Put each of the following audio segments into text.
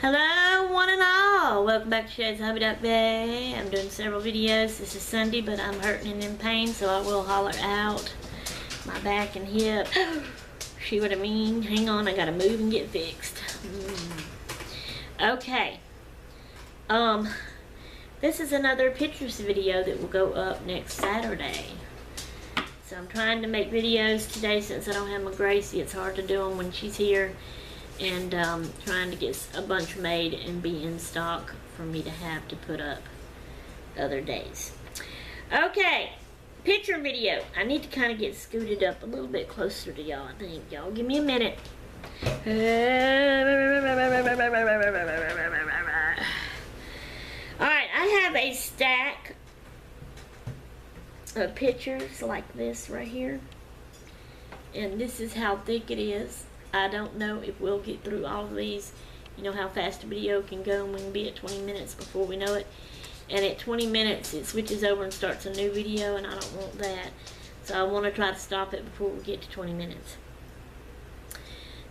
Hello one and all, welcome back to Shay's Hobby Duck Bay. I'm doing several videos. This is Sunday, but I'm hurting and in pain, so I will holler out my back and hip. See what I mean? Hang on, I gotta move and get fixed. Okay. This is another pictures video that will go up next Saturday. So I'm trying to make videos today since I don't have my Gracie. It's hard to do them when she's here. And trying to get a bunch made and be in stock for me to have to put up the other days. Okay, picture video. I need to kind of get scooted up a little bit closer to y'all, I think. Y'all give me a minute. Alright, I have a stack of pictures like this right here. And this is how thick it is. I don't know if we'll get through all of these. You know how fast a video can go, and we can be at 20 minutes before we know it. And at 20 minutes, it switches over and starts a new video, and I don't want that. So I want to try to stop it before we get to 20 minutes.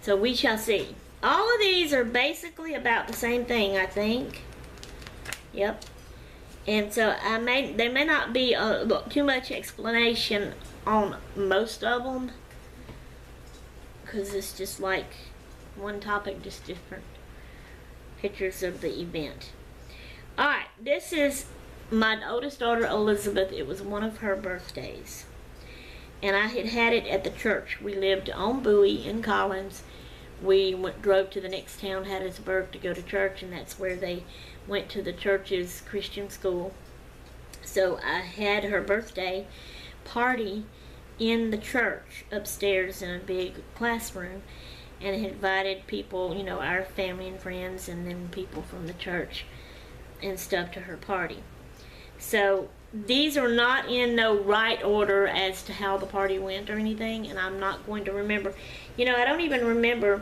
So we shall see. All of these are basically about the same thing, I think. Yep. And so there may not be too much explanation on most of them, because it's just like one topic, just different pictures of the event. Alright, this is my oldest daughter Elizabeth. It was one of her birthdays, and I had it at the church. We lived on Bowie in Collins. We drove to the next town, Hattiesburg, to go to church, and that's where they went to the church's Christian school. So I had her birthday party in the church upstairs in a big classroom, and had invited people, you know, our family and friends, and then people from the church and stuff to her party. So these are not in no right order as to how the party went or anything, and I'm not going to remember. You know, I don't even remember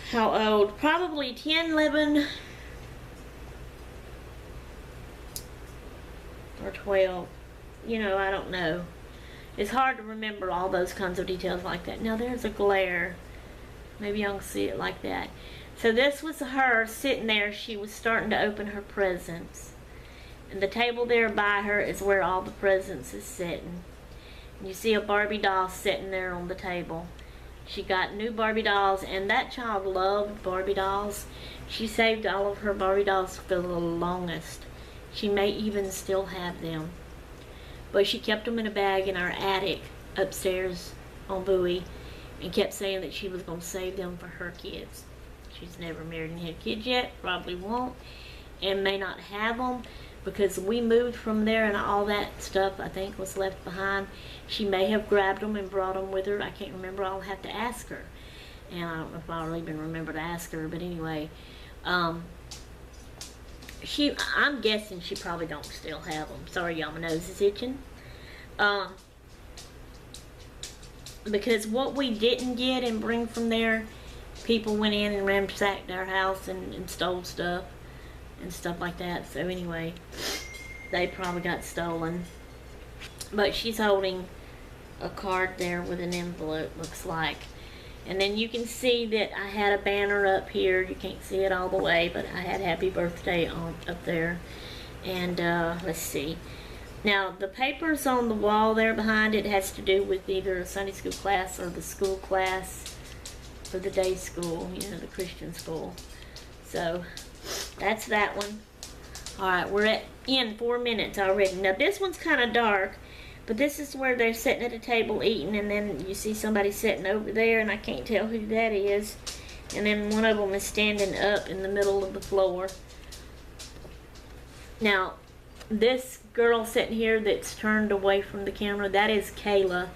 how old. Probably 10, 11, or 12. You know, I don't know. It's hard to remember all those kinds of details like that. Now there's a glare. Maybe y'all can see it like that. So this was her sitting there. She was starting to open her presents. And the table there by her is where all the presents is sitting. And you see a Barbie doll sitting there on the table. She got new Barbie dolls, and that child loved Barbie dolls. She saved all of her Barbie dolls for the longest. She may even still have them. But she kept them in a bag in our attic upstairs on Bowie, and kept saying that she was going to save them for her kids. She's never married and had kids yet, probably won't, and may not have them, because we moved from there and all that stuff, I think, was left behind. She may have grabbed them and brought them with her. I can't remember. I'll have to ask her. And I don't know if I'll even remember to ask her, but anyway, I'm guessing she probably don't still have them. Sorry, y'all, my nose is itching. Because what we didn't get and bring from there, people went in and ransacked our house and stole stuff and stuff like that. So anyway, they probably got stolen. But she's holding a card there with an envelope, looks like. And then you can see that I had a banner up here. You can't see it all the way, but I had happy birthday on up there. And let's see. Now the papers on the wall there behind it has to do with either a Sunday school class or the school class for the day school, you know, the Christian school. So that's that one. Alright, we're in 4 minutes already. Now this one's kind of dark, but this is where they're sitting at a table eating, and then you see somebody sitting over there, and I can't tell who that is. And then one of them is standing up in the middle of the floor. Now, this girl sitting here that's turned away from the camera, that is Kayla.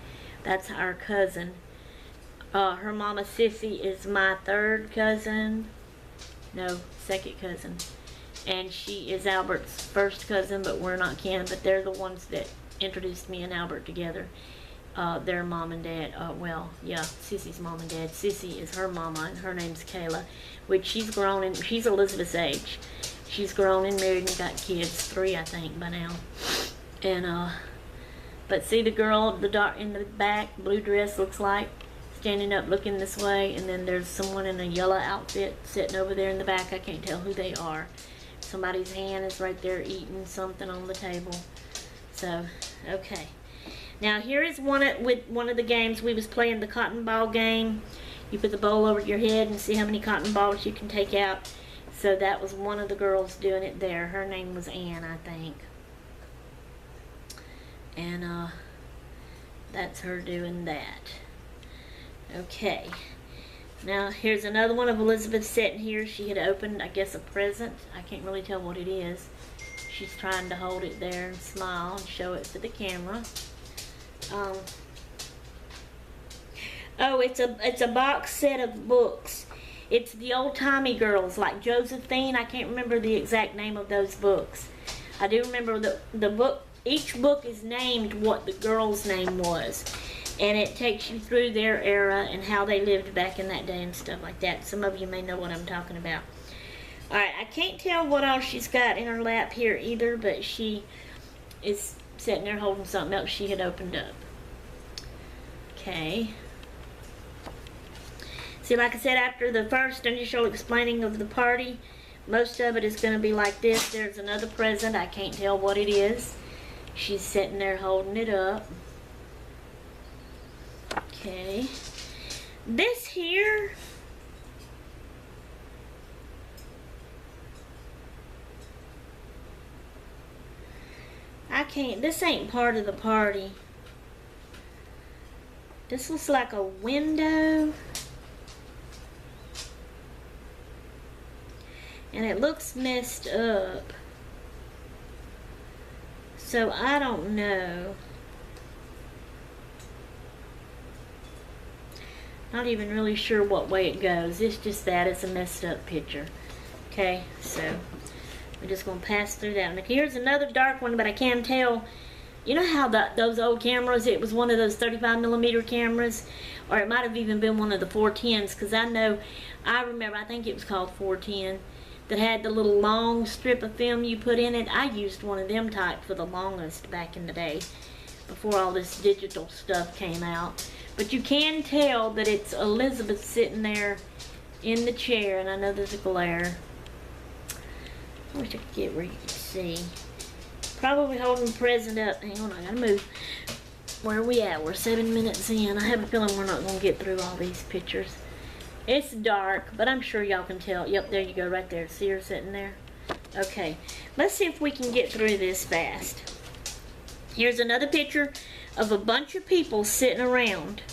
That's our cousin. Her mama Sissy is my third cousin. No, second cousin. And she is Albert's first cousin, but we're not kin. But they're the ones that introduced me and Albert together. Their mom and dad, well, yeah, Sissy's mom and dad. Sissy is her mama, and her name's Kayla, which she's grown, and she's Elizabeth's age. She's grown and married and got kids, 3 I think by now. And but see the girl, the dark in the back, blue dress looks like, standing up looking this way, and then there's someone in a yellow outfit sitting over there in the back. I can't tell who they are. Somebody's hand is right there eating something on the table. So, okay. Now here is one of the games we was playing, the cotton ball game. You put the bowl over your head and see how many cotton balls you can take out. So that was one of the girls doing it there. Her name was Ann, I think. And that's her doing that. Okay. Now here's another one of Elizabeth sitting here. She had opened, I guess, a present. I can't really tell what it is. She's trying to hold it there and smile and show it to the camera. Oh, it's a box set of books. It's the old-timey girls, like Josephine. I can't remember the exact name of those books. I do remember the book. Each book is named what the girl's name was, and it takes you through their era and how they lived back in that day and stuff like that. Some of you may know what I'm talking about. Alright, I can't tell what all she's got in her lap here either, but she is sitting there holding something else she had opened up. Okay. See, like I said, after the first initial explaining of the party, most of it is going to be like this. There's another present. I can't tell what it is. She's sitting there holding it up. Okay. This here, this ain't part of the party. This looks like a window. And it looks messed up. So I don't know. Not even really sure what way it goes. It's just that it's a messed up picture. Okay, so we're just going to pass through that one. Here's another dark one, but I can tell. You know how those old cameras, it was one of those 35mm cameras, or it might have even been one of the 410s, because I remember, I think it was called 410, that had the little long strip of film you put in it. I used one of them type for the longest back in the day, before all this digital stuff came out. But you can tell that it's Elizabeth sitting there in the chair, and I know there's a glare. I wish I could get where you can see. Probably holding the present up. Hang on, I gotta move. Where are we at? We're 7 minutes in. I have a feeling we're not gonna get through all these pictures. It's dark, but I'm sure y'all can tell. Yep, there you go, right there. See her sitting there? Okay, let's see if we can get through this fast. Here's another picture of a bunch of people sitting around.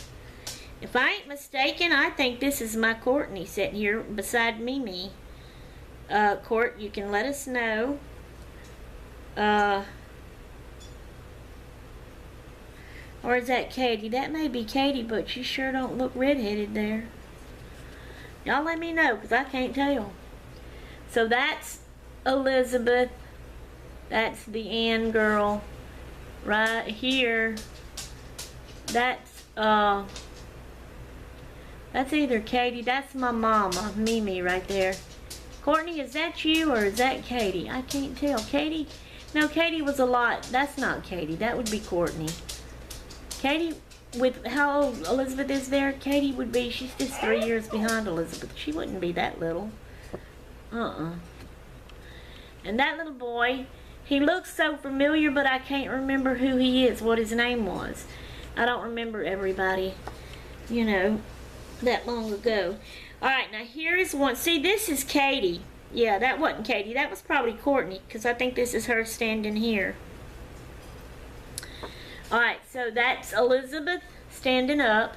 If I ain't mistaken, I think this is my Courtney sitting here beside Mimi. Court, you can let us know. Or is that Katie? That may be Katie, but she sure don't look redheaded there. Y'all let me know, because I can't tell. So that's Elizabeth. That's the Ann girl. Right here. That's either Katie. That's my mama, Mimi, right there. Courtney, is that you or is that Katie? I can't tell. Katie? No, Katie was a lot. That's not Katie. That would be Courtney. Katie, with how old Elizabeth is there, Katie would be, she's just 3 years behind Elizabeth. She wouldn't be that little. And that little boy, he looks so familiar, but I can't remember who he is, what his name was. I don't remember everybody, you know, that long ago. Alright, now here is one. See, this is Katie. Yeah, that wasn't Katie. That was probably Courtney, because I think this is her standing here. Alright, so that's Elizabeth standing up.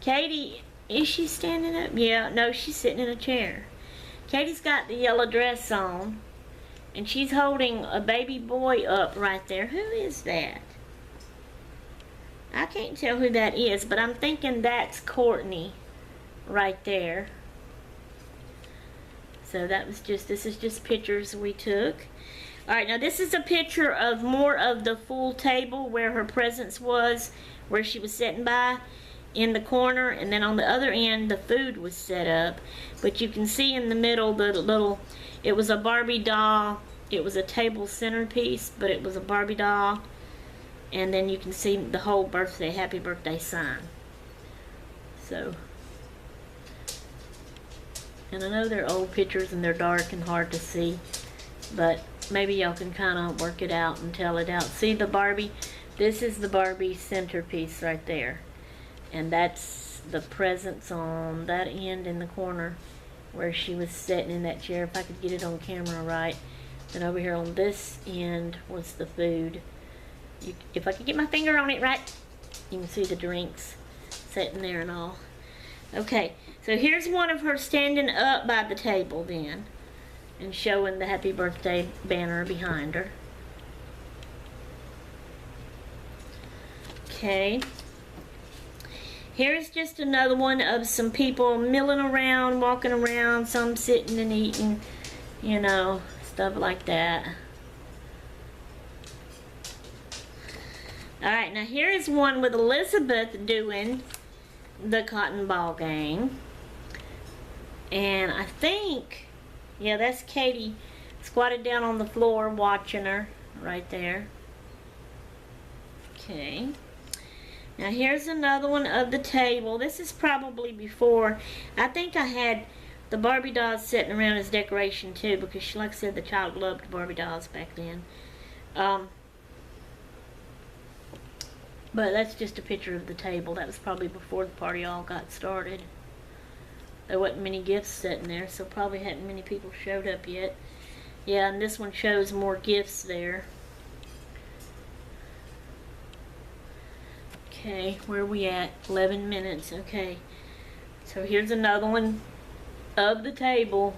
Katie, is she standing up? Yeah, no, she's sitting in a chair. Katie's got the yellow dress on, and she's holding a baby boy up right there. Who is that? I can't tell who that is, but I'm thinking that's Courtney right there. So that was just, this is just pictures we took. Alright, now this is a picture of more of the full table where her presence was, where she was sitting by in the corner, and then on the other end the food was set up. But you can see in the middle the little, it was a Barbie doll. It was a table centerpiece, but it was a Barbie doll. And then you can see the whole birthday, happy birthday sign. So, and I know they're old pictures and they're dark and hard to see, but maybe y'all can kind of work it out and tell it out. See the Barbie? This is the Barbie centerpiece right there. And that's the presents on that end in the corner where she was sitting in that chair, if I could get it on camera right. And over here on this end was the food. If I could get my finger on it right, you can see the drinks sitting there and all. Okay, so here's one of her standing up by the table then and showing the happy birthday banner behind her. Okay. Here's just another one of some people milling around, walking around, some sitting and eating, you know, stuff like that. Alright, now here is one with Elizabeth doing the cotton ball game. And I think, yeah, that's Katie squatted down on the floor watching her right there. Okay. Now here's another one of the table. This is probably before. I think I had the Barbie dolls sitting around as decoration too, because like I said, the child loved Barbie dolls back then. But that's just a picture of the table. That was probably before the party all got started. There wasn't many gifts sitting there, so probably hadn't many people showed up yet. Yeah, and this one shows more gifts there. Okay, where are we at? 11 minutes, okay. So here's another one of the table.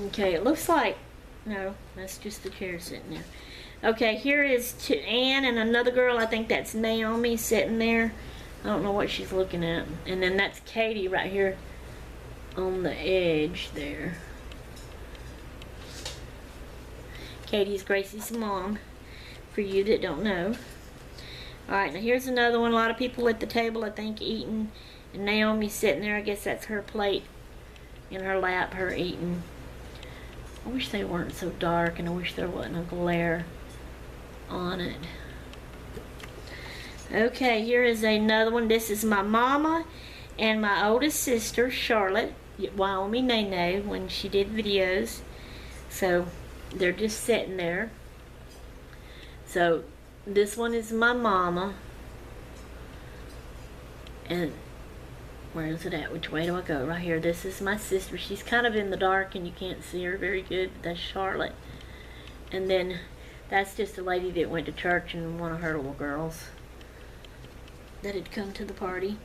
Okay, it looks like, no, that's just the chair sitting there. Okay, here is Anne and another girl. I think that's Naomi sitting there. I don't know what she's looking at. And then that's Katie right here on the edge there. Katie's Gracie's mom, for you that don't know. Alright, now here's another one. A lot of people at the table, I think, eating. And Naomi's sitting there. I guess that's her plate in her lap, her eating. I wish they weren't so dark, and I wish there wasn't a glare on it. Okay, here is another one. This is my mama and my oldest sister, Charlotte, Wyoming Nene, when she did videos. So they're just sitting there. So this one is my mama. And where is it at? Which way do I go? Right here. This is my sister. She's kind of in the dark and you can't see her very good. But that's Charlotte. And then that's just a lady that went to church and one of her little girls that had come to the party.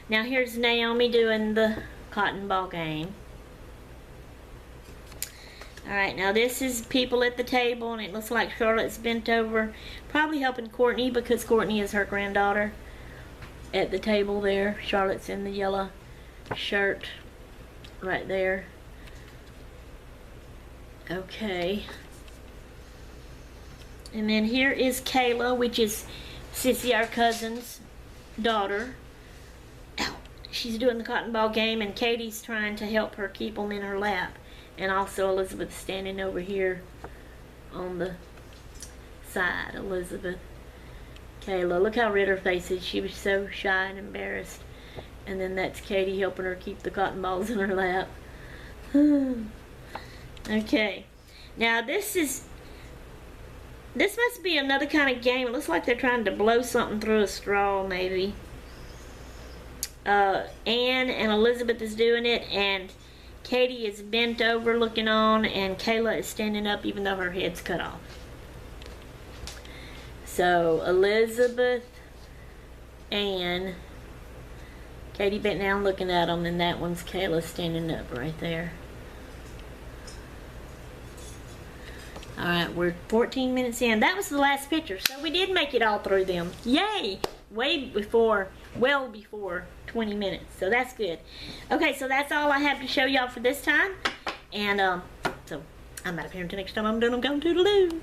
Now here's Naomi doing the cotton ball game. Alright, now this is people at the table, and it looks like Charlotte's bent over, probably helping Courtney, because Courtney is her granddaughter at the table there. Charlotte's in the yellow shirt right there. Okay. And then here is Kayla, which is Sissy, our cousin's daughter. Ow. She's doing the cotton ball game, and Katie's trying to help her keep them in her lap. And also Elizabeth standing over here on the side. Elizabeth. Kayla. Look how red her face is. She was so shy and embarrassed. And then that's Katie helping her keep the cotton balls in her lap. Okay. Now this must be another kind of game. It looks like they're trying to blow something through a straw, maybe. Anne and Elizabeth is doing it, and Katie is bent over looking on, and Kayla is standing up even though her head's cut off. So Elizabeth, Anne, Katie bent down looking at them, and that one's Kayla standing up right there. Alright, we're 14 minutes in. That was the last picture, so we did make it all through them. Yay! Well before 20 minutes, so that's good. Okay, so that's all I have to show y'all for this time. And, so, I'm out of here until next time I'm done. I'm going to toodaloo.